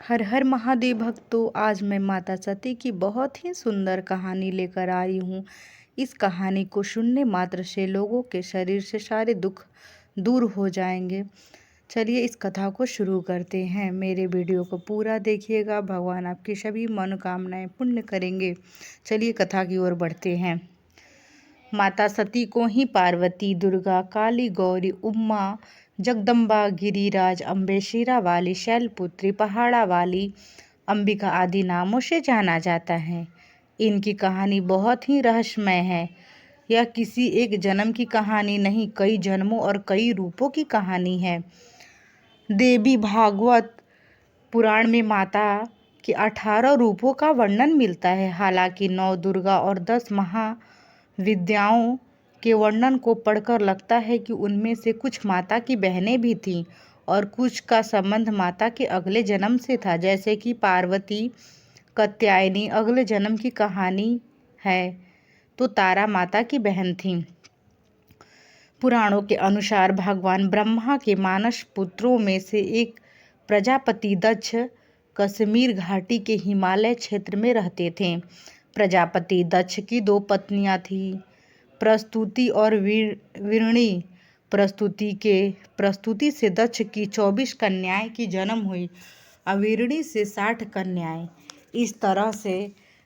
हर हर महादेव भक्तों, आज मैं माता सती की बहुत ही सुंदर कहानी लेकर आई हूँ। इस कहानी को सुनने मात्र से लोगों के शरीर से सारे दुख दूर हो जाएंगे। चलिए इस कथा को शुरू करते हैं। मेरे वीडियो को पूरा देखिएगा, भगवान आपकी सभी मनोकामनाएं पूर्ण करेंगे। चलिए कथा की ओर बढ़ते हैं। माता सती को ही पार्वती, दुर्गा, काली, गौरी, उमा, जगदम्बा, गिरिराज, अम्बे, शीरा वाली, शैलपुत्री, पहाड़ा वाली, अंबिका आदि नामों से जाना जाता है। इनकी कहानी बहुत ही रहस्यमय है। यह किसी एक जन्म की कहानी नहीं, कई जन्मों और कई रूपों की कहानी है। देवी भागवत पुराण में माता के 18 रूपों का वर्णन मिलता है। हालांकि 9 दुर्गा और 10 महाविद्याओं के वर्णन को पढ़कर लगता है कि उनमें से कुछ माता की बहनें भी थीं और कुछ का संबंध माता के अगले जन्म से था, जैसे कि पार्वती कात्यायनी अगले जन्म की कहानी है, तो तारा माता की बहन थी। पुराणों के अनुसार भगवान ब्रह्मा के मानस पुत्रों में से एक प्रजापति दक्ष कश्मीर घाटी के हिमालय क्षेत्र में रहते थे। प्रजापति दक्ष की 2 पत्नियां थीं, प्रस्तुति और वीरणी। प्रस्तुति से दक्ष की 24 कन्याएं की जन्म हुई, अवीरणी से 60 कन्याएं। इस तरह से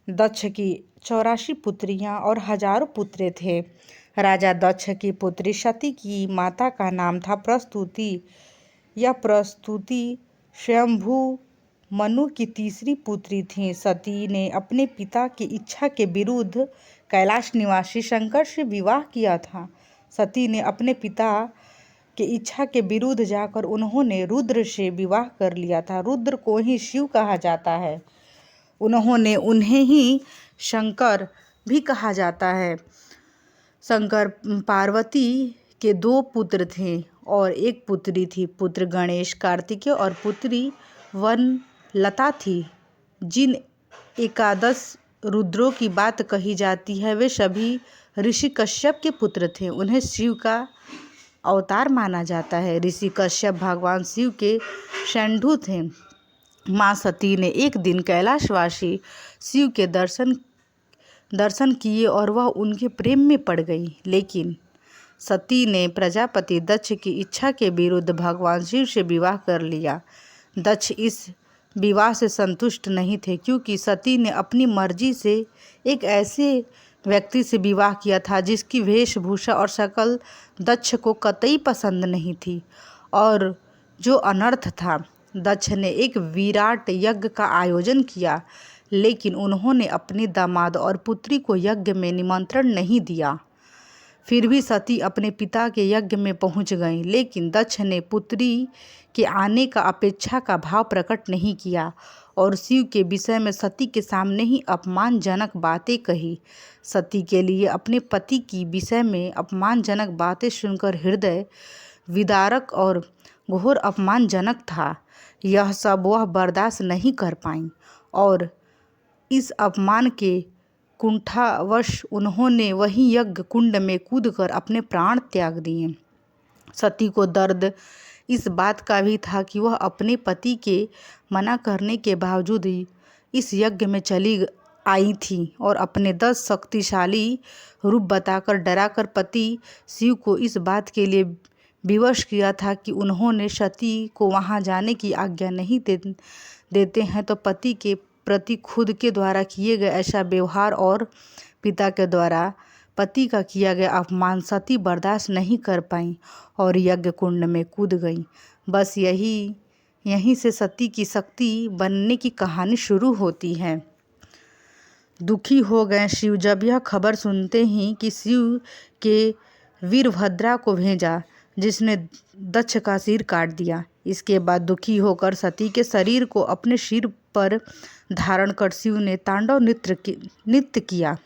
दक्ष की 84 पुत्रियां और हजारों पुत्र थे। राजा दक्ष की पुत्री सती की माता का नाम था प्रस्तुति। यह प्रस्तुति स्वयंभू मनु की तीसरी पुत्री थी। सती ने अपने पिता की इच्छा के विरुद्ध कैलाश निवासी शंकर से विवाह किया था। सती ने अपने पिता की इच्छा के विरुद्ध जाकर उन्होंने रुद्र से विवाह कर लिया था। रुद्र को ही शिव कहा जाता है। उन्हें ही शंकर भी कहा जाता है। शंकर पार्वती के 2 पुत्र थे और एक पुत्री थी। पुत्र गणेश, कार्तिकेय और पुत्री वनलता थी। जिन 11 रुद्रों की बात कही जाती है वे सभी ऋषि कश्यप के पुत्र थे। उन्हें शिव का अवतार माना जाता है। ऋषि कश्यप भगवान शिव के शंभु थे। माँ सती ने एक दिन कैलाशवासी शिव के दर्शन किए और वह उनके प्रेम में पड़ गई। लेकिन सती ने प्रजापति दक्ष की इच्छा के विरुद्ध भगवान शिव से विवाह कर लिया। दक्ष इस विवाह से संतुष्ट नहीं थे, क्योंकि सती ने अपनी मर्जी से एक ऐसे व्यक्ति से विवाह किया था जिसकी वेशभूषा और शक्ल दक्ष को कतई पसंद नहीं थी और जो अनर्थ था। दक्ष ने एक विराट यज्ञ का आयोजन किया, लेकिन उन्होंने अपने दामाद और पुत्री को यज्ञ में निमंत्रण नहीं दिया। फिर भी सती अपने पिता के यज्ञ में पहुंच गईं, लेकिन दक्ष ने पुत्री के आने का अपेक्षा का भाव प्रकट नहीं किया और शिव के विषय में सती के सामने ही अपमानजनक बातें कही। सती के लिए अपने पति की विषय में अपमानजनक बातें सुनकर हृदय विदारक और घोर अपमानजनक था। यह सब वह बर्दाश्त नहीं कर पाईं और इस अपमान के कुंठावश उन्होंने वहीं यज्ञ कुंड में कूदकर अपने प्राण त्याग दिए। सती को दर्द इस बात का भी था कि वह अपने पति के मना करने के बावजूद इस यज्ञ में चली आई थी और अपने 10 शक्तिशाली रूप बताकर डराकर पति शिव को इस बात के लिए विवश किया था कि उन्होंने सती को वहां जाने की आज्ञा नहीं देते हैं तो पति के प्रति खुद के द्वारा किए गए ऐसा व्यवहार और पिता के द्वारा पति का किया गया अपमान सती बर्दाश्त नहीं कर पाई और यज्ञ कुंड में कूद गई। बस यहीं से सती की शक्ति बनने की कहानी शुरू होती है। दुखी हो गए शिव जब यह खबर सुनते ही कि शिव के वीरभद्रा को भेजा, जिसने दक्ष का सिर काट दिया। इसके बाद दुखी होकर सती के शरीर को अपने सिर पर धारण कर शिव ने तांडव नृत्य किया।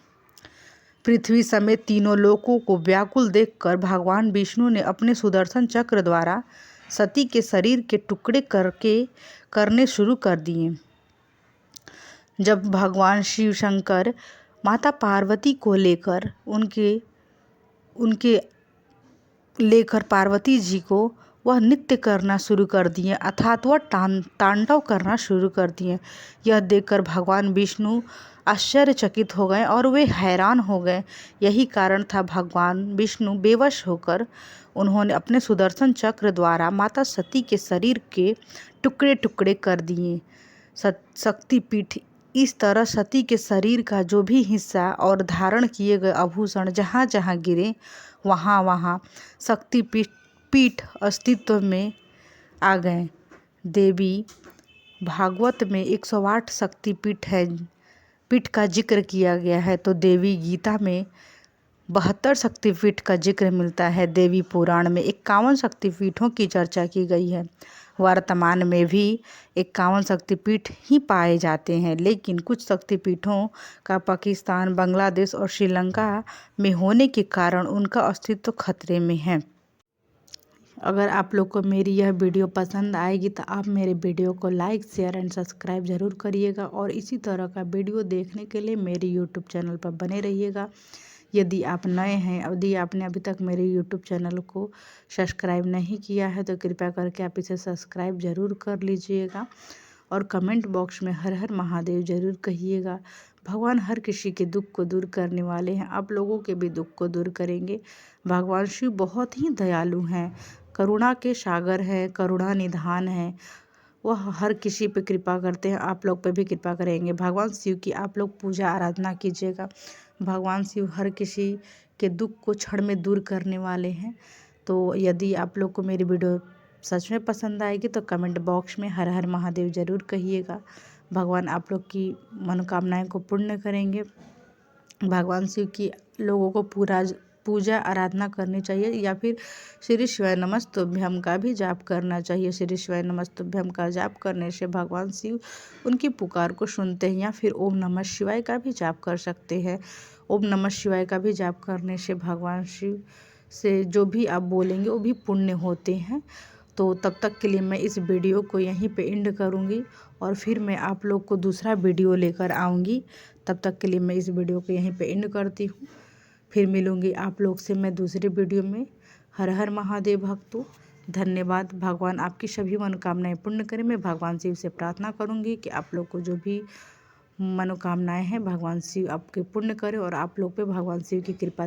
पृथ्वी समेत तीनों लोकों को व्याकुल देखकर भगवान विष्णु ने अपने सुदर्शन चक्र द्वारा सती के शरीर के टुकड़े करने शुरू कर दिए। जब भगवान शिव शंकर माता पार्वती को लेकर पार्वती जी को वह नृत्य करना शुरू कर दिए अर्थात वह तांडव करना शुरू कर दिए। यह देखकर भगवान विष्णु आश्चर्यचकित हो गए और वे हैरान हो गए। यही कारण था भगवान विष्णु बेवश होकर उन्होंने अपने सुदर्शन चक्र द्वारा माता सती के शरीर के टुकड़े टुकड़े कर दिए। शक्तिपीठ इस तरह सती के शरीर का जो भी हिस्सा और धारण किए गए आभूषण जहाँ जहाँ गिरे वहाँ वहाँ शक्तिपीठ अस्तित्व में आ गए। देवी भागवत में 108 शक्तिपीठ है पीठ का जिक्र किया गया है, तो देवी गीता में 72 शक्तिपीठ का जिक्र मिलता है। देवी पुराण में 51 शक्तिपीठों की चर्चा की गई है। वर्तमान में भी 51 शक्तिपीठ ही पाए जाते हैं, लेकिन कुछ शक्तिपीठों का पाकिस्तान, बांग्लादेश और श्रीलंका में होने के कारण उनका अस्तित्व खतरे में है। अगर आप लोग को मेरी यह वीडियो पसंद आएगी तो आप मेरे वीडियो को लाइक, शेयर एंड सब्सक्राइब ज़रूर करिएगा और इसी तरह का वीडियो देखने के लिए मेरे यूट्यूब चैनल पर बने रहिएगा। यदि आप नए हैं, यदि आपने अभी तक मेरे यूट्यूब चैनल को सब्सक्राइब नहीं किया है तो कृपया करके आप इसे सब्सक्राइब ज़रूर कर लीजिएगा और कमेंट बॉक्स में हर हर महादेव ज़रूर कहिएगा। भगवान हर किसी के दुख को दूर करने वाले हैं, आप लोगों के भी दुख को दूर करेंगे। भगवान शिव बहुत ही दयालु हैं, करुणा के सागर है, करुणा निधान है। वह हर किसी पे कृपा करते हैं, आप लोग पे भी कृपा करेंगे। भगवान शिव की आप लोग पूजा आराधना कीजिएगा। भगवान शिव हर किसी के दुख को क्षण में दूर करने वाले हैं। तो यदि आप लोग को मेरी वीडियो सच में पसंद आएगी तो कमेंट बॉक्स में हर हर महादेव ज़रूर कहिएगा। भगवान आप लोग की मनोकामनाएं को पूर्ण करेंगे। भगवान शिव की लोगों को पूजा आराधना करनी चाहिए या फिर श्री शिवाय नमस्तुभ्यम का भी जाप करना चाहिए। श्री शिवाय नमस्तुभ्यम का जाप करने से भगवान शिव उनकी पुकार को सुनते हैं, या फिर ओम नमः शिवाय का भी जाप कर सकते हैं। ओम नमः शिवाय का भी जाप करने से भगवान शिव से जो भी आप बोलेंगे वो भी पुण्य होते हैं। तो तब तक के लिए मैं इस वीडियो को यहीं पे एंड करूँगी और फिर मैं आप लोग को दूसरा वीडियो लेकर आऊँगी। तब तक के लिए मैं इस वीडियो को यहीं पे एंड करती हूँ। फिर मिलूँगी आप लोग से मैं दूसरे वीडियो में। हर हर महादेव भक्तों, धन्यवाद। भगवान आपकी सभी मनोकामनाएं पूर्ण करें। मैं भगवान शिव से प्रार्थना करूँगी कि आप लोग को जो भी मनोकामनाएं हैं भगवान शिव आपके पूर्ण करें और आप लोग पे भगवान शिव की कृपा